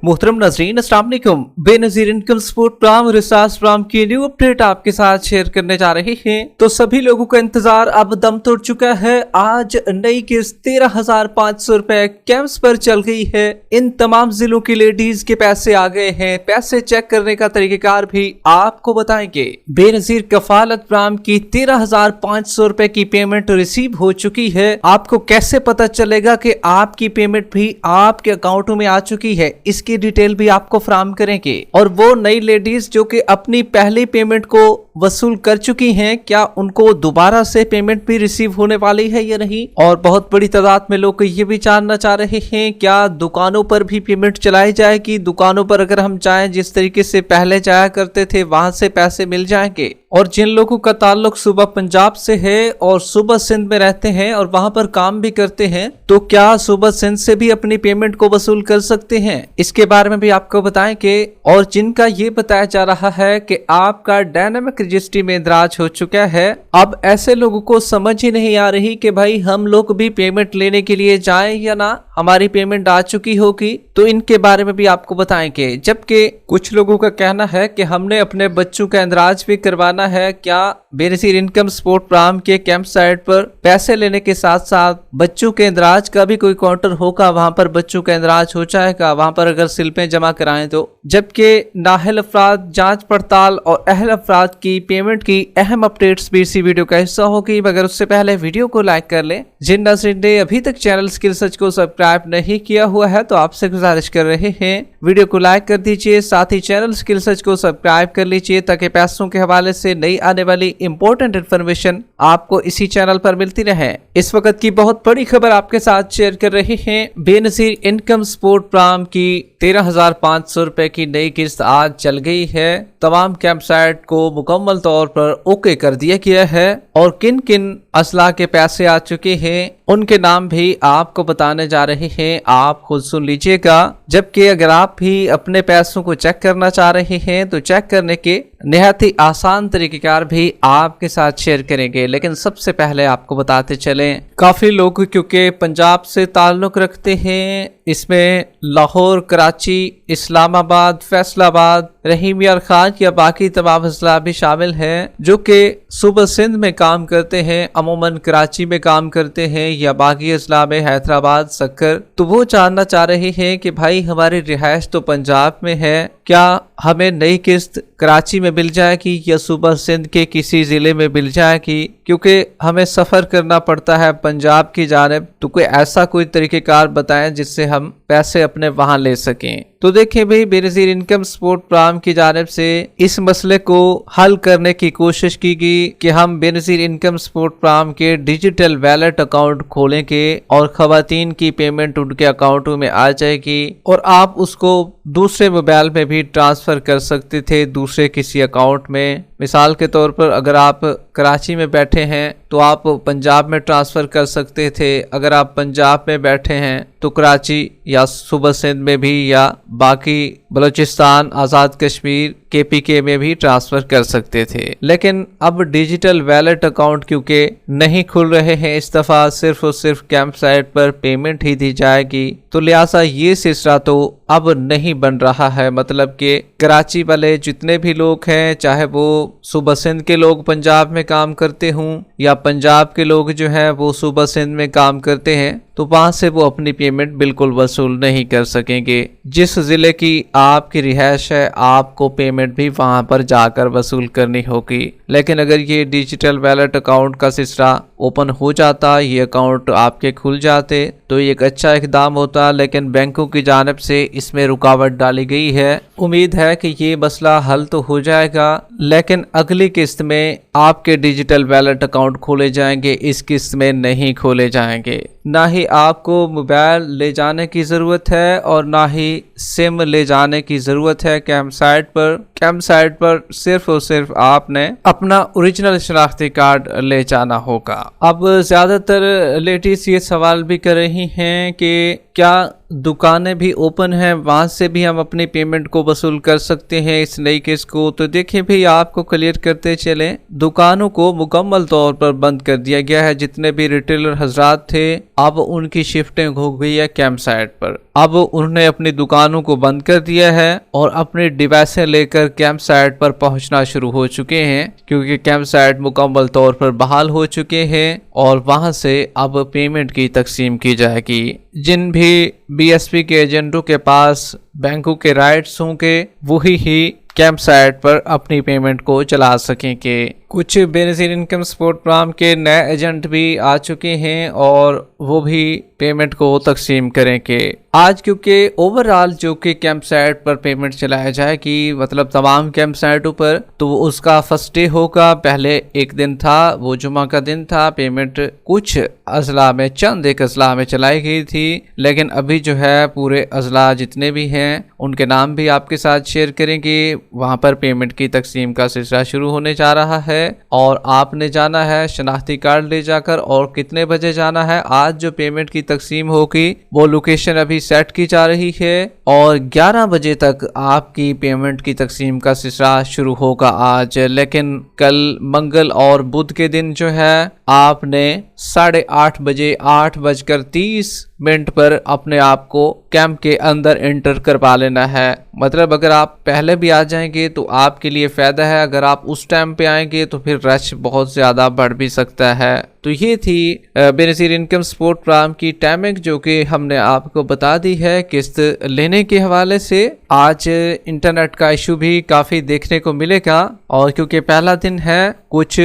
मोहतरम नाज़रीन, अस्सलाम वालेकुम। Benazir income support program research program की न्यू अपडेट आपके साथ शेयर करने जा रहे हैं। तो सभी लोगों का इंतजार अब दम तोड़ चुका है। आज नई किस्त 13,500 रुपए कैंप्स पर चल गई है। इन तमाम जिलों की लेडीज के पैसे आ गए हैं। पैसे चेक करने का तरीकेकार भी आपको बताएंगे। बेनज़ीर कफालत प्रोग्राम की 13,500 रुपए की पेमेंट रिसीव हो चुकी है। आपको कैसे पता चलेगा कि आपकी पेमेंट भी आपके अकाउंटों में आ चुकी है, इसकी डिटेल भी आपको फराहम करेंगे। और वो नई लेडीज जो कि अपनी पहली पेमेंट को वसूल कर चुकी हैं, क्या उनको दोबारा से पेमेंट भी रिसीव होने वाली है या नहीं। और बहुत बड़ी तादाद में लोग ये भी जानना चाह रहे हैं, क्या दुकानों पर भी पेमेंट चलाई जाएगी। दुकानों पर अगर हम चाहें जिस तरीके से पहले जाया करते थे, वहां से पैसे मिल जाएंगे। और जिन लोगों का ताल्लुक सुबह पंजाब से है और सुबह सिंध में रहते हैं और वहां पर काम भी करते हैं, तो क्या सुबह सिंध से भी अपनी पेमेंट को वसूल कर सकते हैं, इसके बारे में भी आपको बताएंगे। और जिनका ये बताया जा रहा है कि आपका डायनामिक रजिस्ट्री में इंदराज हो चुका है, अब ऐसे लोगों को समझ ही नहीं आ रही कि भाई हम लोग भी पेमेंट लेने के लिए जाएं या ना, हमारी पेमेंट आ चुकी होगी, तो इनके बारे में भी आपको बताएंगे। जबकि कुछ लोगों का कहना है कि हमने अपने बच्चों का इंदराज भी करवाना है, क्या बेनज़ीर इनकम सपोर्ट प्रोग्राम के कैंप साइट पर पैसे लेने के साथ साथ बच्चों के इंदराज का भी कोई काउंटर होगा, वहां पर बच्चों का इंदराज हो जाएगा, वहां पर अगर स्लिपें जमा कराएं तो। जबकि नाअहल अफराद जांच पड़ताल और अहल अफराद की पेमेंट की अहम अपडेट्स भी इसी वीडियो का हिस्सा होगी, मगर उससे पहले वीडियो को लाइक कर लें। जिन नाज़रीन ने अभी तक चैनल स्किल सर्च को सब्सक्राइब नहीं किया हुआ है तो आपसे गुजारिश कर रहे हैं, वीडियो को लाइक कर दीजिए, साथ ही चैनल स्किल सर्च को सब्सक्राइब कर लीजिए ताकि पैसों के हवाले से नई आने वाली इंपॉर्टेंट इन्फॉर्मेशन आपको इसी चैनल पर मिलती रहे। इस वक्त की बहुत बड़ी खबर आपके साथ शेयर कर रहे हैं। बेनज़ीर इनकम सपोर्ट प्रोग्राम की 13,500 रुपए की नई किस्त आज चल गई है। तमाम कैंप साइट को मुकम्मल तौर पर ओके कर दिया गया है और किन किन असला के पैसे आ चुके हैं उनके नाम भी आपको बताने जा रहे हैं, आप खुद सुन लीजिएगा। जबकि अगर आप भी अपने पैसों को चेक करना चाह रहे हैं तो चेक करने के निहायत ही आसान तरीकेकार भी आपके साथ शेयर करेंगे। लेकिन सबसे पहले आपको बताते चलें, काफी लोग क्योंकि पंजाब से ताल्लुक रखते हैं, इसमें लाहौर, कराची, इस्लामाबाद, फैसलाबाद, रहीम यार खान या बाकी तमाम अजला भी शामिल हैं जो कि सुबह सिंध में काम करते हैं, अमूमन कराची में काम करते हैं या बाकी अजला में हैदराबाद, सक्कर। तो वो जानना चाह रहे हैं कि भाई हमारी रिहाइश तो पंजाब में है, क्या हमें नई किस्त कराची में मिल जाएगी या सुबह सिंध के किसी जिले में मिल जाएगी, क्योंकि हमें सफर करना पड़ता है पंजाब की जानिब। तो कोई ऐसा कोई तरीकेकार बताएं जिससे हम पैसे अपने वहां ले सकें। तो देखें भाई, बेनज़ीर इनकम सपोर्ट प्रोग्राम की जानिब से इस मसले को हल करने की कोशिश की गई कि हम बेनज़ीर इनकम सपोर्ट प्रोग्राम के डिजिटल वैलेट अकाउंट खोलेंगे और खवातीन की पेमेंट उनके अकाउंटों में आ जाएगी और आप उसको दूसरे मोबाइल में भी ट्रांसफर कर सकते थे, दूसरे किसी अकाउंट में। मिसाल के तौर पर अगर आप कराची में बैठे हैं तो आप पंजाब में ट्रांसफ़र कर सकते थे, अगर आप पंजाब में बैठे हैं तो कराची या सुबह सिंध में भी या बाकी बलूचिस्तान, आज़ाद कश्मीर, KPK में भी ट्रांसफ़र कर सकते थे। लेकिन अब डिजिटल वैलेट अकाउंट क्योंकि नहीं खुल रहे हैं, इस दफ़ा सिर्फ और सिर्फ कैंप साइट पर पेमेंट ही दी जाएगी, तो लिहाजा ये सिलसिला तो अब नहीं बन रहा है। मतलब कि कराची वाले जितने भी लोग हैं, चाहे वो सुबह सिंध के लोग पंजाब में काम करते हों या पंजाब के लोग जो हैं वो सुबह सिंध में काम करते हैं, तो वहां से वो अपनी पेमेंट बिल्कुल वसूल नहीं कर सकेंगे। जिस जिले की आपकी रिहाइश है, आपको पेमेंट भी वहां पर जाकर वसूल करनी होगी। लेकिन अगर ये डिजिटल वैलेट अकाउंट का सिलसिला ओपन हो जाता, ये अकाउंट आपके खुल जाते, तो ये एक अच्छा इकदाम होता। लेकिन बैंकों की जानिब से इसमें रुकावट डाली गई है। उम्मीद है कि ये मसला हल तो हो जाएगा, लेकिन अगली किस्त में आपके डिजिटल वैलेट अकाउंट खोले जाएंगे, इस किस्त में नहीं खोले जाएंगे। ना ही आपको मोबाइल ले जाने की ज़रूरत है और ना ही सिम ले जाने की ज़रूरत है कैंप साइट पर। कैंप साइट पर सिर्फ और सिर्फ आपने अपना ओरिजिनल शनाख्ती कार्ड ले जाना होगा। अब ज़्यादातर लेडीज ये सवाल भी कर रही हैं कि क्या दुकानें भी ओपन हैं, वहां से भी हम अपनी पेमेंट को वसूल कर सकते हैं इस नई किस्त को। तो देखिए भाई, आपको क्लियर करते चलें, दुकानों को मुकम्मल तौर पर बंद कर दिया गया है। जितने भी रिटेलर हजरात थे, अब उनकी शिफ्टिंग हो गई है कैंप साइट पर। अब उन्होंने अपनी दुकानों को बंद कर दिया है और अपने डिवाइसें लेकर कैंप साइट पर पहुंचना शुरू हो चुके हैं, क्योंकि कैंप साइट मुकम्मल तौर पर बहाल हो चुके हैं और वहां से अब पेमेंट की तकसीम की जाएगी। जिन भी बीएसपी के एजेंटों के पास बैंकों के राइट्स होंगे वही ही कैंप साइट पर अपनी पेमेंट को चला सकेंगे। कुछ बेनजीर इनकम सपोर्ट प्रोग्राम के नए एजेंट भी आ चुके हैं और वो भी पेमेंट को तकसीम करेंगे आज, क्योंकि ओवरऑल जो कि कैंप साइट पर पेमेंट चलाया जाएगी, मतलब तमाम कैंप साइटों पर, तो उसका फर्स्ट डे होगा। पहले एक दिन था, वो जुमा का दिन था। पेमेंट कुछ अजला में, चंद एक अजला में चलाई गई थी, लेकिन अभी जो है पूरे अजला जितने भी हैं उनके नाम भी आपके साथ शेयर करेंगे। वहां पर पेमेंट की तकसीम का सिलसिला शुरू होने जा रहा है और आपने जाना है शनाख्ती कार्ड ले जाकर। और कितने बजे जाना है? आज जो पेमेंट की तकसीम होगी वो लोकेशन अभी सेट की जा रही है और 11 बजे तक आपकी पेमेंट की तकसीम का सिलसिला शुरू होगा आज। लेकिन कल मंगल और बुध के दिन जो है आपने 8:30 बजे 8:30 पर अपने आप को कैंप के अंदर एंटर करवा लेना है। मतलब अगर आप पहले भी आ जाएंगे तो आपके लिए फायदा है, अगर आप उस टाइम पे आएंगे तो फिर रश बहुत ज्यादा बढ़ भी सकता है। तो ये थी बेनजीर इनकम सपोर्ट प्रोग्राम की टाइमिंग जो कि हमने आपको बता दी है किस्त लेने के हवाले से। आज इंटरनेट का इशू भी काफी देखने को मिलेगा और क्योंकि पहला दिन है, कुछ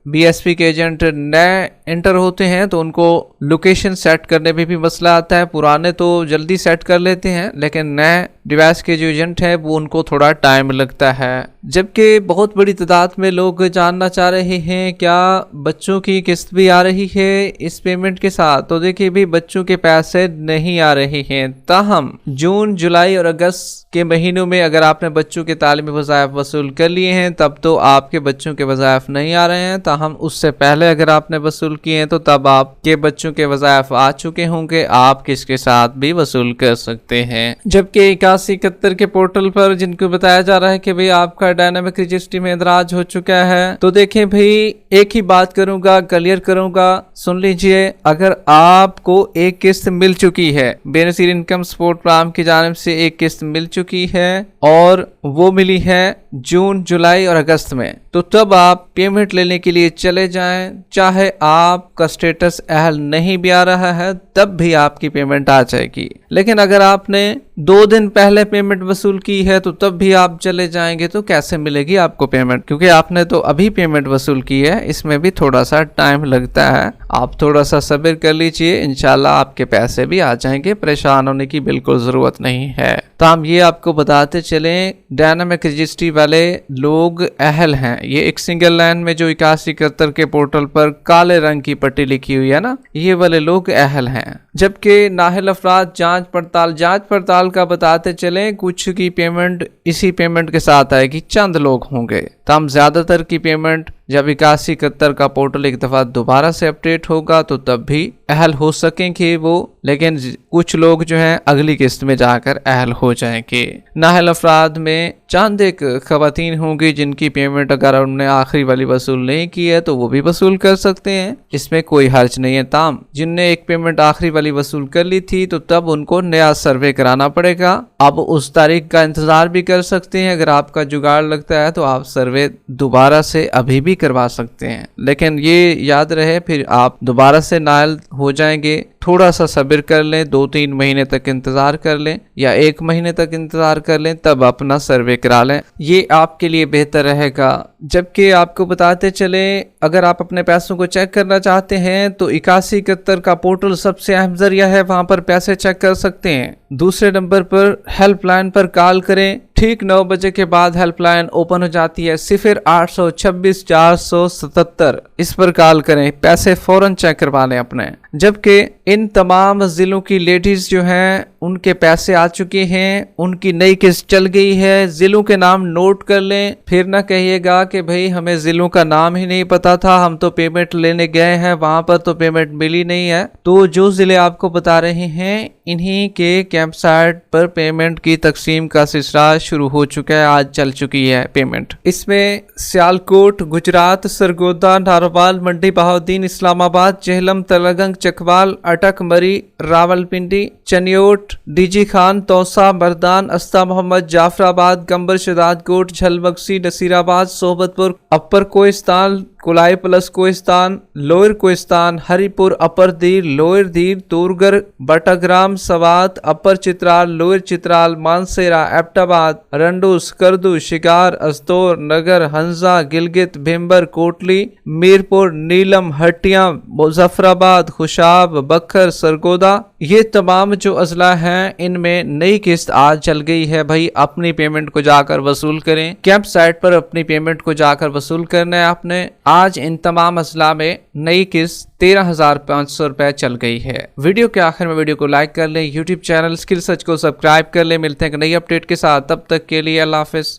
बीएसपी के एजेंट नए एंटर होते हैं तो उनको लोकेशन सेट करने में भी मसला आता है। पुराने तो जल्दी सेट कर लेते हैं, लेकिन नए डिवाइस के जो एजेंट है वो उनको थोड़ा टाइम लगता है। जबकि बहुत बड़ी तादाद में लोग जानना चाह रहे हैं क्या बच्चों की किस्त भी आ रही है इस पेमेंट के साथ। तो देखिए भी बच्चों के पैसे नहीं आ रहे हैं। ताहम जून, जुलाई और अगस्त के महीनों में अगर आपने बच्चों के तालीमी वज़ाइफ वसूल कर लिए हैं तब तो आपके बच्चों के वज़ाइफ नहीं आ रहे हैं। ताहम उससे पहले अगर आपने वसूल किए हैं तो तब आपके बच्चों के वज़ाइफ आ चुके होंगे, आप किसके साथ भी वसूल कर सकते हैं। जबकि 8171 के पोर्टल पर जिनको बताया जा रहा है कि भाई आपका डायनामिक रजिस्ट्री में इंदराज हो चुका है, तो देखें भाई एक ही बात करूंगा, क्लियर करूंगा, सुन लीजिए। अगर आपको एक किस्त मिल चुकी है, बेनजीर इनकम सपोर्ट प्रोग्राम की जानिब से एक किस्त मिल चुकी है और वो मिली है जून, जुलाई और अगस्त में, तो तब आप पेमेंट लेने के लिए चले जाएं। चाहे आपका स्टेटस अहल नहीं भी आ रहा है तब भी आपकी पेमेंट आ जाएगी। लेकिन अगर आपने 2 दिन पहले पेमेंट वसूल की है तो तब भी आप चले जाएंगे तो कैसे मिलेगी आपको पेमेंट, क्योंकि आपने तो अभी पेमेंट वसूल की है। इसमें भी थोड़ा सा टाइम लगता है, आप थोड़ा सा सब्र कर लीजिए, इंशाल्लाह आपके पैसे भी आ जाएंगे। परेशान होने की बिल्कुल जरूरत नहीं है। तो हम ये आपको बताते चलें, डायनामिक रजिस्ट्री वाले लोग अहल हैं। ये एक सिंगल लाइन में जो 8171 के पोर्टल पर काले रंग की पट्टी लिखी हुई है ना, ये वाले लोग अहल हैं। जबकि नाहिल अफराद जांच पड़ताल का बताते चलें, कुछ की पेमेंट इसी पेमेंट के साथ आएगी, चंद लोग होंगे। तो हम ज्यादातर की पेमेंट जब 8171 का पोर्टल एक दफा दोबारा से अपडेट होगा तो तब भी अहल हो सकेंगे वो, लेकिन कुछ लोग जो हैं अगली किस्त में जाकर अहल हो जाएंगे। नाहल अफराद में चंद एक खवातीन होंगी जिनकी पेमेंट अगर उन्होंने आखिरी वाली वसूल नहीं की है तो वो भी वसूल कर सकते हैं, इसमें कोई हर्ज नहीं है। ताम जिनने एक पेमेंट आखिरी वाली वसूल कर ली थी तो तब उनको नया सर्वे कराना पड़ेगा। अब उस तारीख का इंतजार भी कर सकते हैं, अगर आपका जुगाड़ लगता है तो आप सर्वे दोबारा से अभी भी करवा सकते हैं, लेकिन ये याद रहे फिर आप दोबारा से नायल हो जाएंगे। थोड़ा सा सब्र कर लें, 2-3 महीने तक इंतजार कर लें या 1 महीने तक इंतजार कर लें, तब अपना सर्वे करा लें, ये आपके लिए बेहतर रहेगा। जबकि आपको बताते चले, अगर आप अपने पैसों को चेक करना चाहते हैं तो 8171 का पोर्टल सबसे अहम जरिया है, वहां पर पैसे चेक कर सकते हैं। दूसरे नंबर पर हेल्पलाइन पर कॉल करें, ठीक 9 बजे के बाद हेल्पलाइन ओपन हो जाती है। 0826 477 इस पर कॉल करें, पैसे फौरन चेक करवा लें अपने। जबकि इन तमाम जिलों की लेडीज जो हैं उनके पैसे आ चुके हैं, उनकी नई किस्त चल गई है। जिलों के नाम नोट कर लें, फिर ना कहिएगा कि भाई हमें जिलों का नाम ही नहीं पता था, हम तो पेमेंट लेने गए हैं वहां पर तो पेमेंट मिली नहीं है। तो जो जिले आपको बता रहे हैं इन्हीं के कैंप साइट पर पेमेंट की तकसीम का सिलसिला शुरू हो चुका है। आज चल चुकी है पेमेंट। इसमें सियालकोट, गुजरात, सरगोदा, नारोवाल, मंडी बहाउद्दीन, इस्लामाबाद, जेहलम, तलगंग, चकवाल, अटक, मरी, रावलपिंडी, चनियोट, डीजी खान, तौसा, बरदान, अस्ता मोहम्मद, जाफराबाद, गंबर, शदादकोट, झलमगसी, नसीराबाद, सोबतपुर, अपर कोहिस्तान, कुलाई प्लस कोहिस्तान, लोअर कोहिस्तान, हरिपुर, अपर दीर, लोअर दीर, तूरगर, बटाग्राम, सवात, अपर चित्राल, लोअर चित्राल, मानसेरा, एबटाबाद, रंडूस, करदू, शिकार, अस्तौर, नगर, हंजा, गिलगित, भिम्बर, कोटली, मीरपुर, नीलम, हटिया, मुजफ्फराबाद, खुशाब, बखर, सरगोदा, ये तमाम जो अजला हैं इनमें नई किस्त आज चल गई है। भाई अपनी पेमेंट को जाकर वसूल करें। कैंप साइट पर अपनी पेमेंट को जाकर वसूल करना है आपने। आज इन तमाम अजला में नई किस्त 13,500 रुपए चल गई है। वीडियो के आखिर में वीडियो को लाइक कर लें, यूट्यूब चैनल स्किल सर्च को सब्सक्राइब कर लें। मिलते हैं एक नई अपडेट के साथ, तब तक के लिए अल्लाह हाफिज।